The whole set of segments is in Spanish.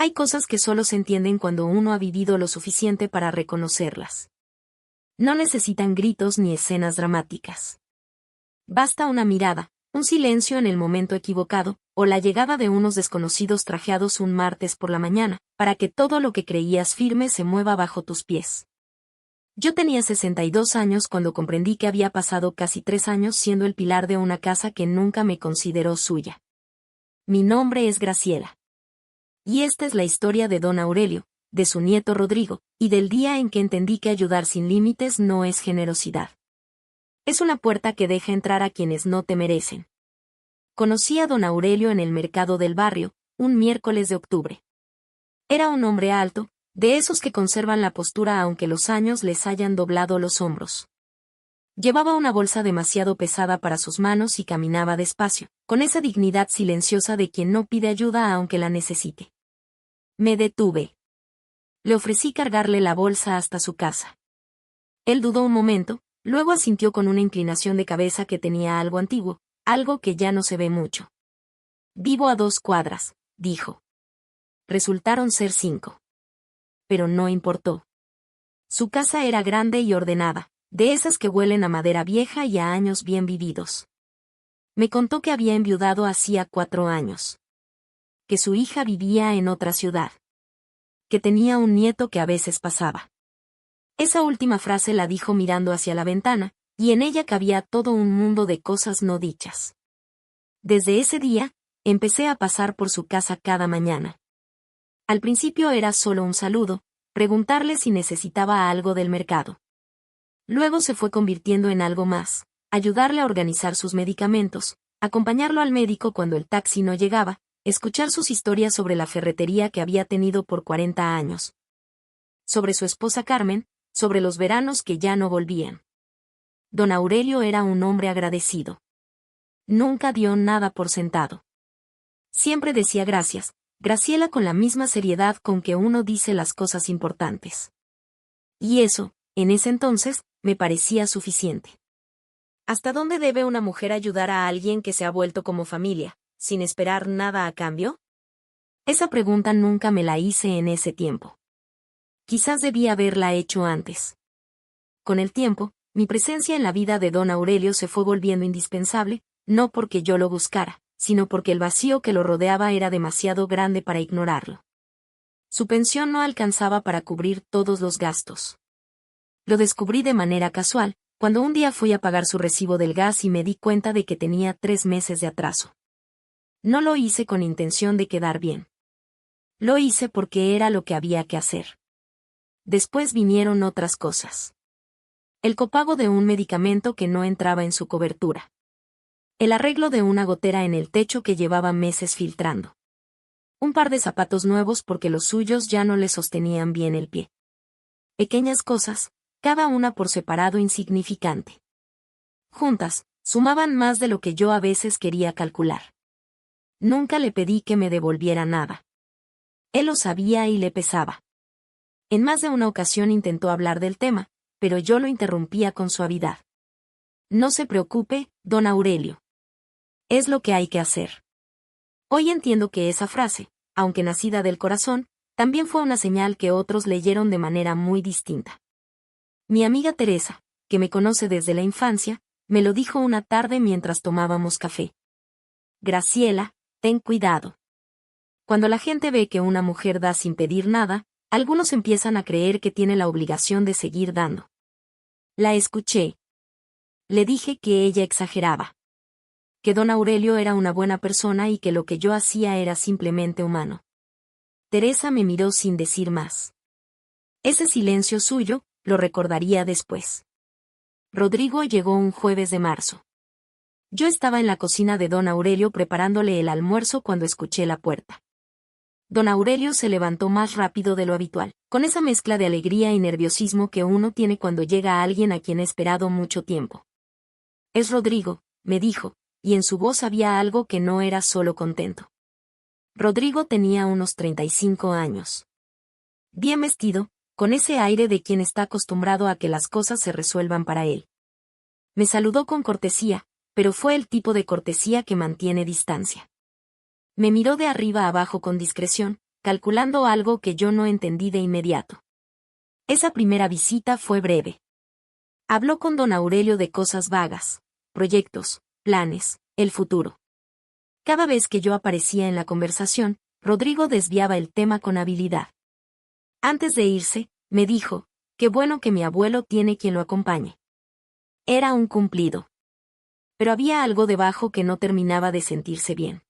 Hay cosas que solo se entienden cuando uno ha vivido lo suficiente para reconocerlas. No necesitan gritos ni escenas dramáticas. Basta una mirada, un silencio en el momento equivocado, o la llegada de unos desconocidos trajeados un martes por la mañana, para que todo lo que creías firme se mueva bajo tus pies. Yo tenía 62 años cuando comprendí que había pasado casi 3 años siendo el pilar de una casa que nunca me consideró suya. Mi nombre es Graciela. Y esta es la historia de don Aurelio, de su nieto Rodrigo, y del día en que entendí que ayudar sin límites no es generosidad. Es una puerta que deja entrar a quienes no te merecen. Conocí a don Aurelio en el mercado del barrio, un miércoles de octubre. Era un hombre alto, de esos que conservan la postura aunque los años les hayan doblado los hombros. Llevaba una bolsa demasiado pesada para sus manos y caminaba despacio, con esa dignidad silenciosa de quien no pide ayuda aunque la necesite. Me detuve. Le ofrecí cargarle la bolsa hasta su casa. Él dudó un momento, luego asintió con una inclinación de cabeza que tenía algo antiguo, algo que ya no se ve mucho. Vivo a 2 cuadras, dijo. Resultaron ser 5. Pero no importó. Su casa era grande y ordenada, de esas que huelen a madera vieja y a años bien vividos. Me contó que había enviudado hacía 4 años. Que su hija vivía en otra ciudad. Que tenía un nieto que a veces pasaba. Esa última frase la dijo mirando hacia la ventana, y en ella cabía todo un mundo de cosas no dichas. Desde ese día, empecé a pasar por su casa cada mañana. Al principio era solo un saludo, preguntarle si necesitaba algo del mercado. Luego se fue convirtiendo en algo más, ayudarle a organizar sus medicamentos, acompañarlo al médico cuando el taxi no llegaba, escuchar sus historias sobre la ferretería que había tenido por 40 años. Sobre su esposa Carmen, sobre los veranos que ya no volvían. Don Aurelio era un hombre agradecido. Nunca dio nada por sentado. Siempre decía gracias, Graciela, con la misma seriedad con que uno dice las cosas importantes. Y eso, en ese entonces, me parecía suficiente. ¿Hasta dónde debe una mujer ayudar a alguien que se ha vuelto como familia, sin esperar nada a cambio? Esa pregunta nunca me la hice en ese tiempo. Quizás debía haberla hecho antes. Con el tiempo, mi presencia en la vida de don Aurelio se fue volviendo indispensable, no porque yo lo buscara, sino porque el vacío que lo rodeaba era demasiado grande para ignorarlo. Su pensión no alcanzaba para cubrir todos los gastos. Lo descubrí de manera casual, cuando un día fui a pagar su recibo del gas y me di cuenta de que tenía 3 meses de atraso. No lo hice con intención de quedar bien. Lo hice porque era lo que había que hacer. Después vinieron otras cosas. El copago de un medicamento que no entraba en su cobertura. El arreglo de una gotera en el techo que llevaba meses filtrando. Un par de zapatos nuevos porque los suyos ya no le sostenían bien el pie. Pequeñas cosas, cada una por separado insignificante. Juntas, sumaban más de lo que yo a veces quería calcular. Nunca le pedí que me devolviera nada. Él lo sabía y le pesaba. En más de una ocasión intentó hablar del tema, pero yo lo interrumpía con suavidad. No se preocupe, don Aurelio. Es lo que hay que hacer. Hoy entiendo que esa frase, aunque nacida del corazón, también fue una señal que otros leyeron de manera muy distinta. Mi amiga Teresa, que me conoce desde la infancia, me lo dijo una tarde mientras tomábamos café. Graciela, ten cuidado. Cuando la gente ve que una mujer da sin pedir nada, algunos empiezan a creer que tiene la obligación de seguir dando. La escuché. Le dije que ella exageraba. Que don Aurelio era una buena persona y que lo que yo hacía era simplemente humano. Teresa me miró sin decir más. Ese silencio suyo, lo recordaría después. Rodrigo llegó un jueves de marzo. Yo estaba en la cocina de don Aurelio preparándole el almuerzo cuando escuché la puerta. Don Aurelio se levantó más rápido de lo habitual, con esa mezcla de alegría y nerviosismo que uno tiene cuando llega a alguien a quien ha esperado mucho tiempo. Es Rodrigo, me dijo, y en su voz había algo que no era solo contento. Rodrigo tenía unos 35 años. Bien vestido, con ese aire de quien está acostumbrado a que las cosas se resuelvan para él. Me saludó con cortesía, pero fue el tipo de cortesía que mantiene distancia. Me miró de arriba abajo con discreción, calculando algo que yo no entendí de inmediato. Esa primera visita fue breve. Habló con don Aurelio de cosas vagas, proyectos, planes, el futuro. Cada vez que yo aparecía en la conversación, Rodrigo desviaba el tema con habilidad. Antes de irse, me dijo, qué bueno que mi abuelo tiene quien lo acompañe. Era un cumplido. Pero había algo debajo que no terminaba de sentirse bien.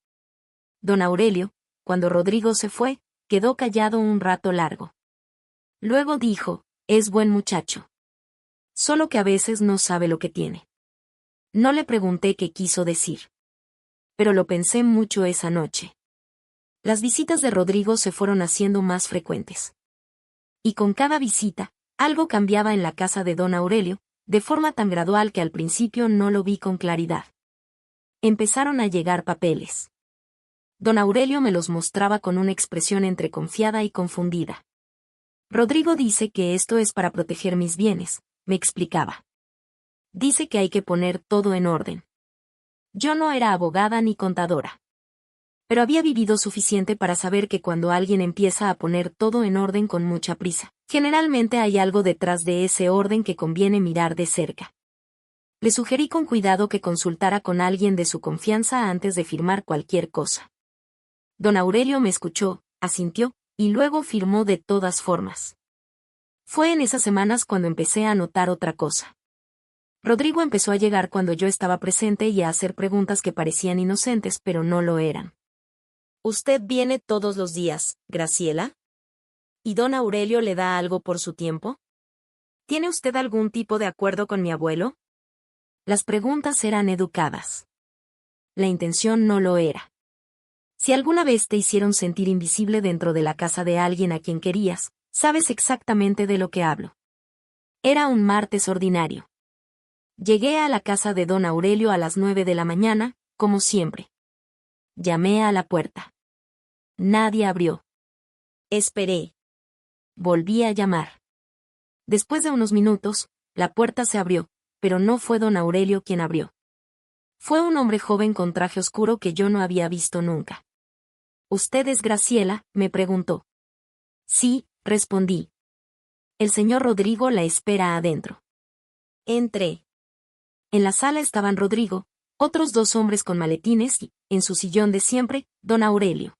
Don Aurelio, cuando Rodrigo se fue, quedó callado un rato largo. Luego dijo, es buen muchacho. Solo que a veces no sabe lo que tiene. No le pregunté qué quiso decir. Pero lo pensé mucho esa noche. Las visitas de Rodrigo se fueron haciendo más frecuentes. Y con cada visita, algo cambiaba en la casa de don Aurelio, de forma tan gradual que al principio no lo vi con claridad. Empezaron a llegar papeles. Don Aurelio me los mostraba con una expresión entre confiada y confundida. Rodrigo dice que esto es para proteger mis bienes, me explicaba. Dice que hay que poner todo en orden. Yo no era abogada ni contadora. Pero había vivido suficiente para saber que cuando alguien empieza a poner todo en orden con mucha prisa, generalmente hay algo detrás de ese orden que conviene mirar de cerca. Le sugerí con cuidado que consultara con alguien de su confianza antes de firmar cualquier cosa. Don Aurelio me escuchó, asintió, y luego firmó de todas formas. Fue en esas semanas cuando empecé a notar otra cosa. Rodrigo empezó a llegar cuando yo estaba presente y a hacer preguntas que parecían inocentes pero no lo eran. ¿Usted viene todos los días, Graciela? ¿Y don Aurelio le da algo por su tiempo? ¿Tiene usted algún tipo de acuerdo con mi abuelo? Las preguntas eran educadas. La intención no lo era. Si alguna vez te hicieron sentir invisible dentro de la casa de alguien a quien querías, sabes exactamente de lo que hablo. Era un martes ordinario. Llegué a la casa de don Aurelio a las 9 de la mañana, como siempre. Llamé a la puerta. Nadie abrió. Esperé. Volví a llamar. Después de unos minutos, la puerta se abrió, pero no fue don Aurelio quien abrió. Fue un hombre joven con traje oscuro que yo no había visto nunca. ¿Usted es Graciela?, me preguntó. Sí, respondí. El señor Rodrigo la espera adentro. Entré. En la sala estaban Rodrigo, otros dos hombres con maletines y, en su sillón de siempre, don Aurelio.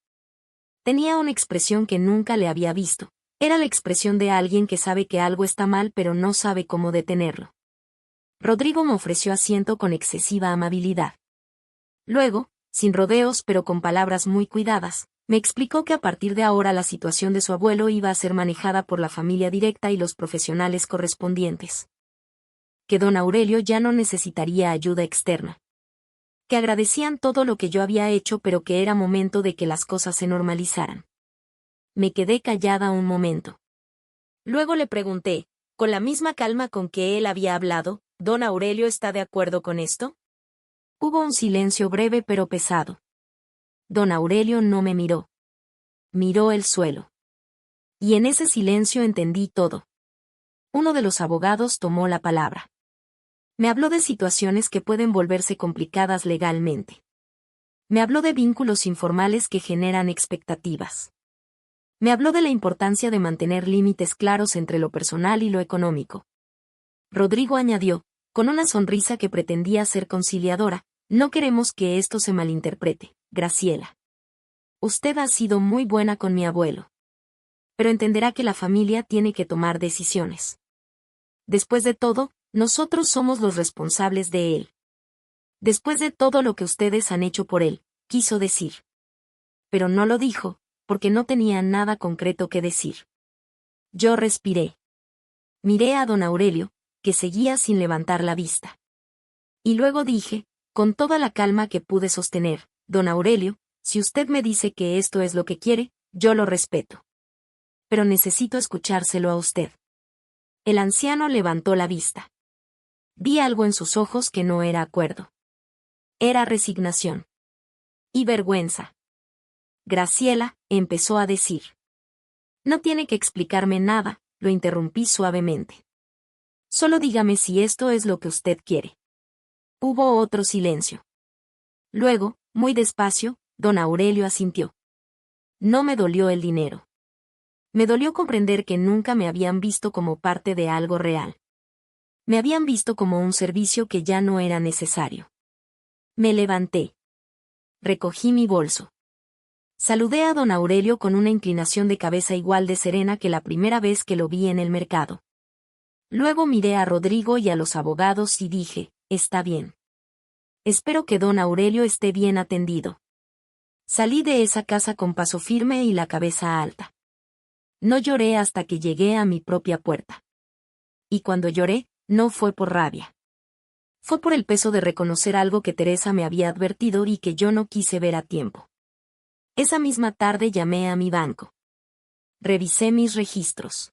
Tenía una expresión que nunca le había visto. Era la expresión de alguien que sabe que algo está mal pero no sabe cómo detenerlo. Rodrigo me ofreció asiento con excesiva amabilidad. Luego, sin rodeos pero con palabras muy cuidadas, me explicó que a partir de ahora la situación de su abuelo iba a ser manejada por la familia directa y los profesionales correspondientes. Que don Aurelio ya no necesitaría ayuda externa. Que agradecían todo lo que yo había hecho pero que era momento de que las cosas se normalizaran. Me quedé callada un momento. Luego le pregunté, con la misma calma con que él había hablado, ¿don Aurelio está de acuerdo con esto? Hubo un silencio breve pero pesado. Don Aurelio no me miró. Miró el suelo. Y en ese silencio entendí todo. Uno de los abogados tomó la palabra. Me habló de situaciones que pueden volverse complicadas legalmente. Me habló de vínculos informales que generan expectativas. Me habló de la importancia de mantener límites claros entre lo personal y lo económico. Rodrigo añadió, con una sonrisa que pretendía ser conciliadora, no queremos que esto se malinterprete, Graciela. Usted ha sido muy buena con mi abuelo. Pero entenderá que la familia tiene que tomar decisiones. Después de todo, nosotros somos los responsables de él. Después de todo lo que ustedes han hecho por él, quiso decir. Pero no lo dijo, porque no tenía nada concreto que decir. Yo respiré. Miré a don Aurelio, que seguía sin levantar la vista. Y luego dije, con toda la calma que pude sostener, don Aurelio, si usted me dice que esto es lo que quiere, yo lo respeto. Pero necesito escuchárselo a usted. El anciano levantó la vista. Vi algo en sus ojos que no era acuerdo. Era resignación. Y vergüenza. Graciela, empezó a decir. No tiene que explicarme nada, lo interrumpí suavemente. Solo dígame si esto es lo que usted quiere. Hubo otro silencio. Luego, muy despacio, don Aurelio asintió. No me dolió el dinero. Me dolió comprender que nunca me habían visto como parte de algo real. Me habían visto como un servicio que ya no era necesario. Me levanté. Recogí mi bolso. Saludé a don Aurelio con una inclinación de cabeza igual de serena que la primera vez que lo vi en el mercado. Luego miré a Rodrigo y a los abogados y dije, está bien. Espero que don Aurelio esté bien atendido. Salí de esa casa con paso firme y la cabeza alta. No lloré hasta que llegué a mi propia puerta. Y cuando lloré, no fue por rabia. Fue por el peso de reconocer algo que Teresa me había advertido y que yo no quise ver a tiempo. Esa misma tarde llamé a mi banco. Revisé mis registros.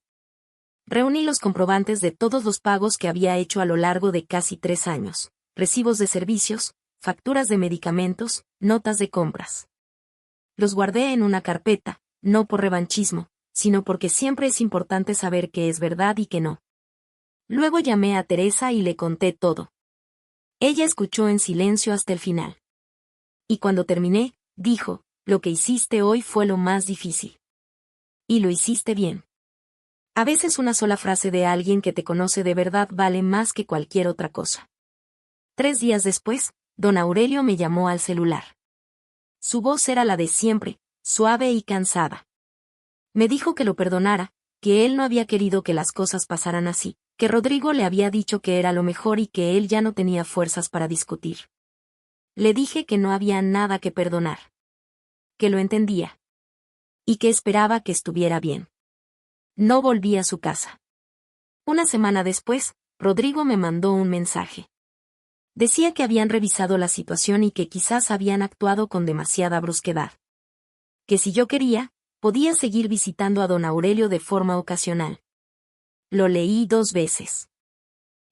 Reuní los comprobantes de todos los pagos que había hecho a lo largo de casi 3 años, recibos de servicios, facturas de medicamentos, notas de compras. Los guardé en una carpeta, no por revanchismo, sino porque siempre es importante saber qué es verdad y qué no. Luego llamé a Teresa y le conté todo. Ella escuchó en silencio hasta el final. Y cuando terminé, dijo, lo que hiciste hoy fue lo más difícil. Y lo hiciste bien. A veces una sola frase de alguien que te conoce de verdad vale más que cualquier otra cosa. 3 días después, don Aurelio me llamó al celular. Su voz era la de siempre, suave y cansada. Me dijo que lo perdonara, que él no había querido que las cosas pasaran así, que Rodrigo le había dicho que era lo mejor y que él ya no tenía fuerzas para discutir. Le dije que no había nada que perdonar. Que lo entendía. Y que esperaba que estuviera bien. No volví a su casa. Una semana después, Rodrigo me mandó un mensaje. Decía que habían revisado la situación y que quizás habían actuado con demasiada brusquedad. Que si yo quería, podía seguir visitando a don Aurelio de forma ocasional. Lo leí 2 veces.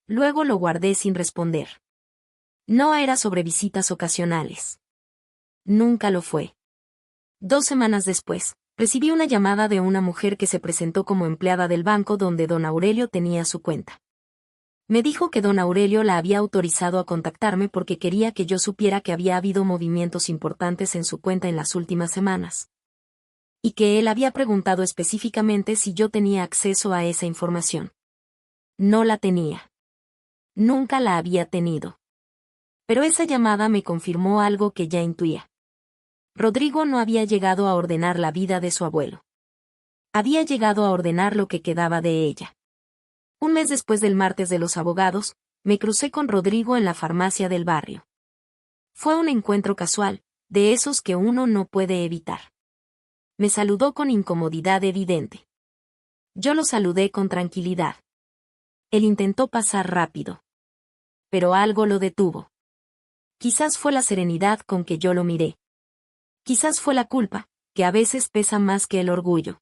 Luego lo guardé sin responder. No era sobre visitas ocasionales. Nunca lo fue. 2 semanas después, recibí una llamada de una mujer que se presentó como empleada del banco donde don Aurelio tenía su cuenta. Me dijo que don Aurelio la había autorizado a contactarme porque quería que yo supiera que había habido movimientos importantes en su cuenta en las últimas semanas. Y que él había preguntado específicamente si yo tenía acceso a esa información. No la tenía. Nunca la había tenido. Pero esa llamada me confirmó algo que ya intuía. Rodrigo no había llegado a ordenar la vida de su abuelo. Había llegado a ordenar lo que quedaba de ella. Un mes después del martes de los abogados, me crucé con Rodrigo en la farmacia del barrio. Fue un encuentro casual, de esos que uno no puede evitar. Me saludó con incomodidad evidente. Yo lo saludé con tranquilidad. Él intentó pasar rápido. Pero algo lo detuvo. Quizás fue la serenidad con que yo lo miré. Quizás fue la culpa, que a veces pesa más que el orgullo.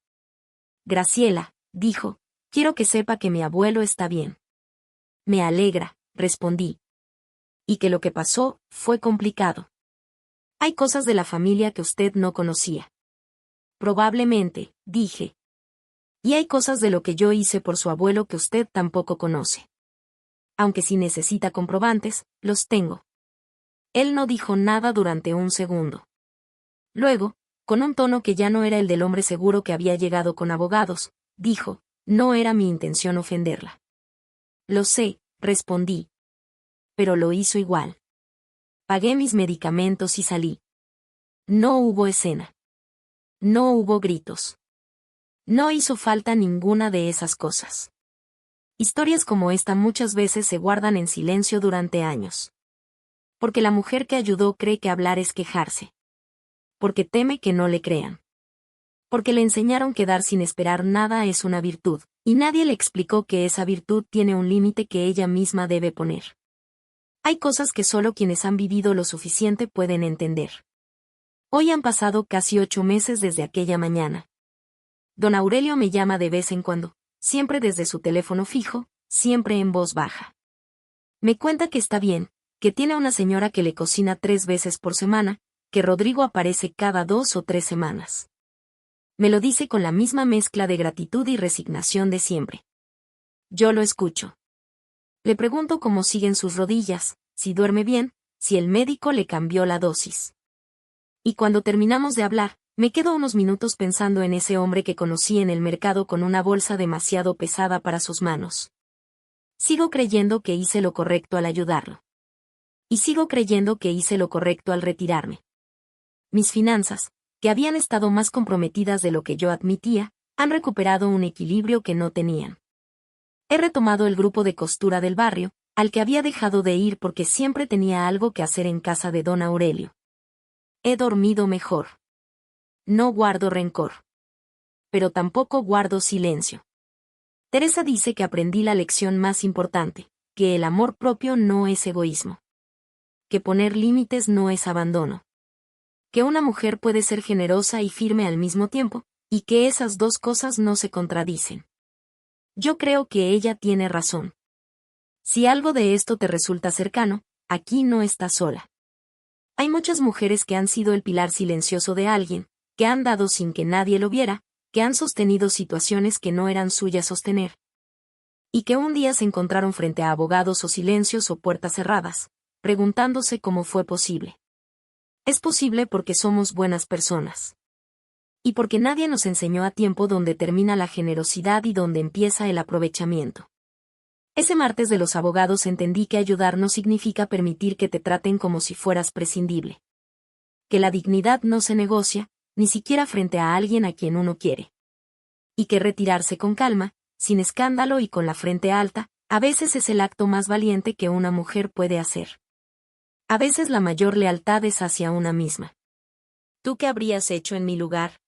Graciela, dijo, quiero que sepa que mi abuelo está bien. Me alegra, respondí. Y que lo que pasó fue complicado. Hay cosas de la familia que usted no conocía. Probablemente, dije. Y hay cosas de lo que yo hice por su abuelo que usted tampoco conoce. Aunque si necesita comprobantes, los tengo. Él no dijo nada durante un segundo. Luego, con un tono que ya no era el del hombre seguro que había llegado con abogados, dijo, no era mi intención ofenderla. Lo sé, respondí. Pero lo hizo igual. Pagué mis medicamentos y salí. No hubo escena. No hubo gritos. No hizo falta ninguna de esas cosas. Historias como esta muchas veces se guardan en silencio durante años. Porque la mujer que ayudó cree que hablar es quejarse. Porque teme que no le crean. Porque le enseñaron que dar sin esperar nada es una virtud, y nadie le explicó que esa virtud tiene un límite que ella misma debe poner. Hay cosas que solo quienes han vivido lo suficiente pueden entender. Hoy han pasado casi 8 meses desde aquella mañana. Don Aurelio me llama de vez en cuando, siempre desde su teléfono fijo, siempre en voz baja. Me cuenta que está bien, que tiene una señora que le cocina 3 veces por semana, que Rodrigo aparece cada 2 o 3 semanas. Me lo dice con la misma mezcla de gratitud y resignación de siempre. Yo lo escucho. Le pregunto cómo siguen sus rodillas, si duerme bien, si el médico le cambió la dosis. Y cuando terminamos de hablar, Me quedo unos minutos pensando en ese hombre que conocí en el mercado con una bolsa demasiado pesada para sus manos. Sigo creyendo que hice lo correcto al ayudarlo. Y sigo creyendo que hice lo correcto al retirarme. Mis finanzas, que habían estado más comprometidas de lo que yo admitía, han recuperado un equilibrio que no tenían. He retomado el grupo de costura del barrio, al que había dejado de ir porque siempre tenía algo que hacer en casa de don Aurelio. He dormido mejor. No guardo rencor. Pero tampoco guardo silencio. Teresa dice que aprendí la lección más importante, que el amor propio no es egoísmo. Que poner límites no es abandono. Que una mujer puede ser generosa y firme al mismo tiempo, y que esas dos cosas no se contradicen. Yo creo que ella tiene razón. Si algo de esto te resulta cercano, aquí no estás sola. Hay muchas mujeres que han sido el pilar silencioso de alguien, que han dado sin que nadie lo viera, que han sostenido situaciones que no eran suyas sostener. Y que un día se encontraron frente a abogados o silencios o puertas cerradas, preguntándose cómo fue posible. Es posible porque somos buenas personas. Y porque nadie nos enseñó a tiempo dónde termina la generosidad y dónde empieza el aprovechamiento. Ese martes de los abogados entendí que ayudar no significa permitir que te traten como si fueras prescindible. Que la dignidad no se negocia, ni siquiera frente a alguien a quien uno quiere. Y que retirarse con calma, sin escándalo y con la frente alta, a veces es el acto más valiente que una mujer puede hacer. A veces la mayor lealtad es hacia una misma. ¿Tú qué habrías hecho en mi lugar?